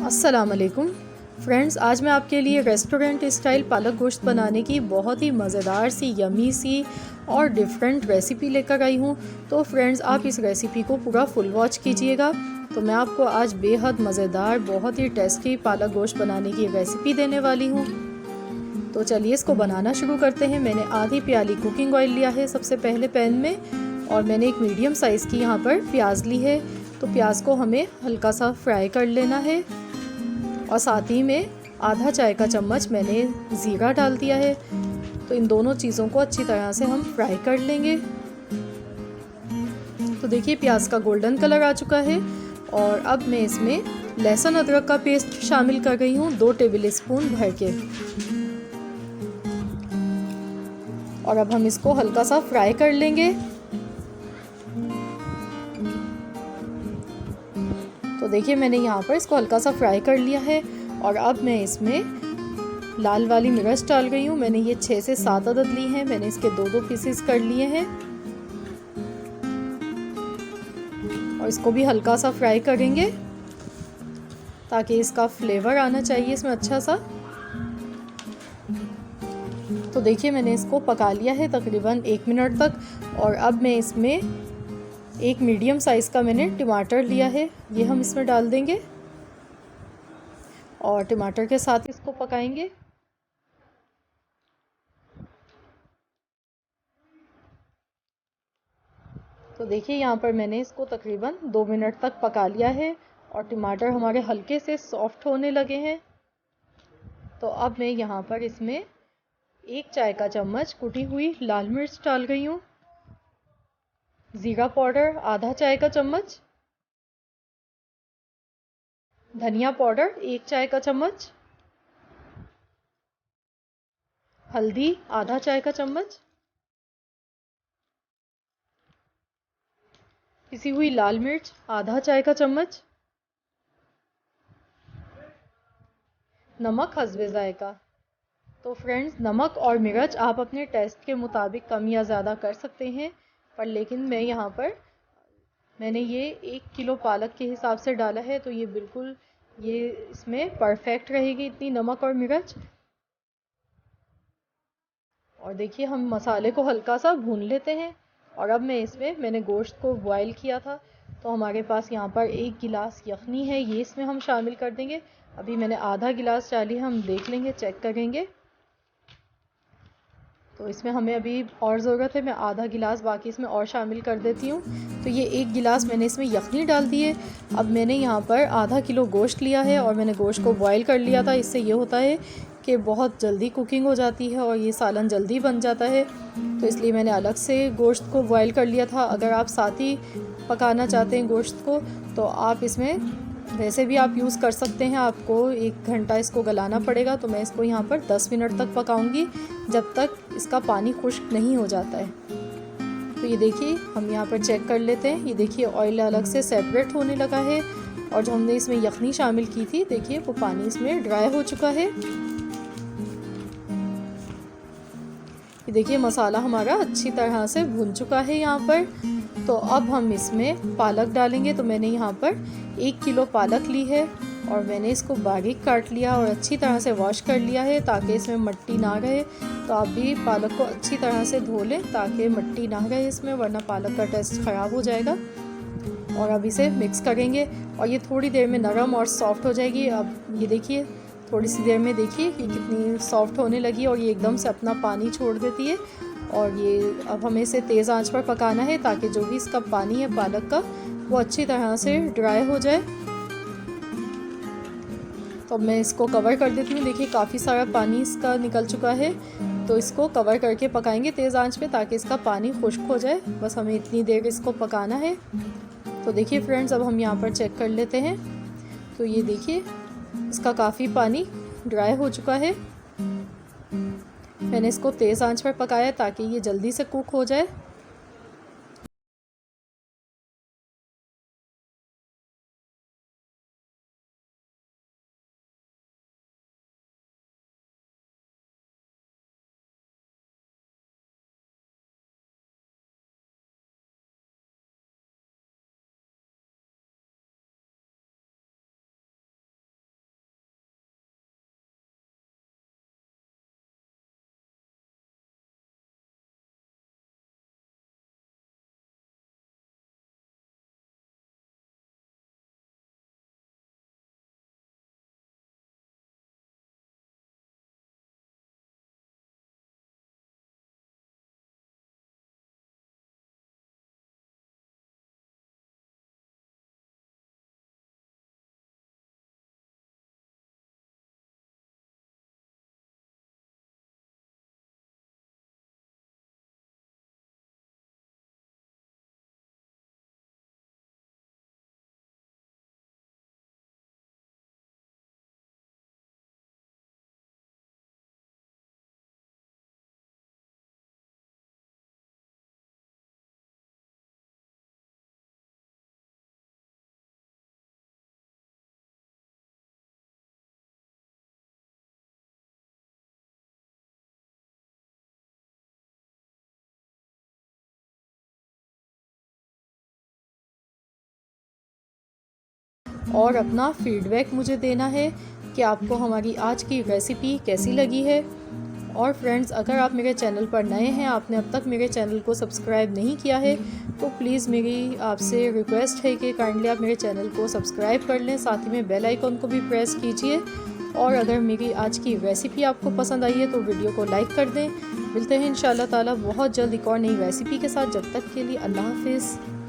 अस्सलाम वालेकुम फ्रेंड्स, आज मैं आपके लिए रेस्टोरेंट स्टाइल पालक गोश्त बनाने की बहुत ही मज़ेदार सी यमी सी और डिफरेंट रेसिपी लेकर आई हूँ। तो फ्रेंड्स, आप इस रेसिपी को पूरा फुल वॉच कीजिएगा। तो मैं आपको आज बेहद मज़ेदार बहुत ही टेस्टी पालक गोश्त बनाने की रेसिपी देने वाली हूँ। तो चलिए इसको बनाना शुरू करते हैं। मैंने आधी प्याली कुकिंग ऑयल लिया है सबसे पहले पैन में, और मैंने एक मीडियम साइज़ की यहाँ पर प्याज ली है। तो प्याज को हमें हल्का सा फ्राई कर लेना है, और साथ ही में आधा चाय का चम्मच मैंने ज़ीरा डाल दिया है। तो इन दोनों चीज़ों को अच्छी तरह से हम फ्राई कर लेंगे। तो देखिए प्याज का गोल्डन कलर आ चुका है, और अब मैं इसमें लहसुन अदरक का पेस्ट शामिल कर रही हूँ 2 टेबल स्पून भर के। और अब हम इसको हल्का सा फ्राई कर लेंगे। तो देखिए मैंने यहाँ पर इसको हल्का सा फ्राई कर लिया है, और अब मैं इसमें लाल वाली मिर्च डाल रही हूँ। मैंने ये 6 से 7 अदद ली हैं। मैंने इसके 2-2 पीसेस कर लिए हैं, और इसको भी हल्का सा फ्राई करेंगे ताकि इसका फ्लेवर आना चाहिए इसमें अच्छा सा। तो देखिए मैंने इसको पका लिया है तकरीबन 1 मिनट तक, और अब मैं इसमें एक मीडियम साइज़ का मैंने टमाटर लिया है, ये हम इसमें डाल देंगे और टमाटर के साथ इसको पकाएंगे। तो देखिए यहाँ पर मैंने इसको तकरीबन 2 मिनट तक पका लिया है, और टमाटर हमारे हल्के से सॉफ्ट होने लगे हैं। तो अब मैं यहाँ पर इसमें 1 चाय का चम्मच कुटी हुई लाल मिर्च डाल रही हूँ, ज़ीरा पाउडर आधा चाय का चम्मच, धनिया पाउडर 1 चाय का चम्मच, हल्दी आधा चाय का चम्मच, पिसी हुई लाल मिर्च आधा चाय का चम्मच, नमक हस्बे जायका। तो फ्रेंड्स, नमक और मिर्च आप अपने टेस्ट के मुताबिक कम या ज़्यादा कर सकते हैं, पर लेकिन मैं यहाँ पर मैंने ये 1 किलो पालक के हिसाब से डाला है, तो ये बिल्कुल ये इसमें परफेक्ट रहेगी इतनी नमक और मिर्च। और देखिए हम मसाले को हल्का सा भून लेते हैं, और अब मैं इसमें मैंने गोश्त को बॉईल किया था, तो हमारे पास यहाँ पर 1 गिलास यखनी है, ये इसमें हम शामिल कर देंगे। अभी मैंने आधा गिलास डाली, हम देख लेंगे, चेक करेंगे। तो इसमें हमें अभी और ज़रूरत है, मैं आधा गिलास बाकी इसमें और शामिल कर देती हूँ। तो ये 1 गिलास मैंने इसमें यखनी डाल दी है। अब मैंने यहाँ पर आधा किलो गोश्त लिया है, और मैंने गोश्त को बॉईल कर लिया था। इससे ये होता है कि बहुत जल्दी कुकिंग हो जाती है, और ये सालन जल्दी बन जाता है। तो इसलिए मैंने अलग से गोश्त को बॉईल कर लिया था। अगर आप साथ ही पकाना चाहते हैं गोश्त को, तो आप इसमें वैसे भी आप यूज़ कर सकते हैं। आपको 1 घंटा इसको गलाना पड़ेगा। तो मैं इसको यहाँ पर 10 मिनट तक पकाऊंगी, जब तक इसका पानी खुश्क नहीं हो जाता है। तो ये देखिए हम यहाँ पर चेक कर लेते हैं। ये देखिए ऑयल अलग से सेपरेट होने लगा है, और जो हमने इसमें यखनी शामिल की थी, देखिए वो पानी इसमें ड्राई हो चुका है। ये देखिए मसाला हमारा अच्छी तरह से भुन चुका है यहाँ पर। तो अब हम इसमें पालक डालेंगे। तो मैंने यहाँ पर 1 किलो पालक ली है, और मैंने इसको बारीक काट लिया और अच्छी तरह से वॉश कर लिया है ताकि इसमें मिट्टी ना रहे। तो आप भी पालक को अच्छी तरह से धो लें ताकि मिट्टी ना रहे इसमें, वरना पालक का टेस्ट ख़राब हो जाएगा। और अब इसे मिक्स करेंगे, और ये थोड़ी देर में नरम और सॉफ्ट हो जाएगी। अब ये देखिए थोड़ी सी देर में देखिए ये कितनी सॉफ्ट होने लगी, और ये एकदम से अपना पानी छोड़ देती है। और ये अब हमें इसे तेज़ आंच पर पकाना है ताकि जो भी इसका पानी है पालक का, वो अच्छी तरह से ड्राई हो जाए। तो अब मैं इसको कवर कर देती हूँ। देखिए काफ़ी सारा पानी इसका निकल चुका है। तो इसको कवर करके पकाएंगे तेज़ आंच पे ताकि इसका पानी खुश्क हो जाए। बस हमें इतनी देर इसको पकाना है। तो देखिए फ्रेंड्स, अब हम यहाँ पर चेक कर लेते हैं। तो ये देखिए इसका काफ़ी पानी ड्राई हो चुका है। मैंने इसको तेज़ आंच पर पकाया ताकि ये जल्दी से कुक हो जाए। और अपना फीडबैक मुझे देना है कि आपको हमारी आज की रेसिपी कैसी लगी है। और फ्रेंड्स, अगर आप मेरे चैनल पर नए हैं, आपने अब तक मेरे चैनल को सब्सक्राइब नहीं किया है, तो प्लीज़ मेरी आपसे रिक्वेस्ट है कि काइंडली आप मेरे चैनल को सब्सक्राइब कर लें, साथ ही में बेल आइकन को भी प्रेस कीजिए। और अगर मेरी आज की रेसिपी आपको पसंद आई है तो वीडियो को लाइक कर दें। मिलते हैं इंशाल्लाह ताला बहुत जल्द एक और नई रेसिपी के साथ। जब तक के लिए अल्लाह हाफिज़।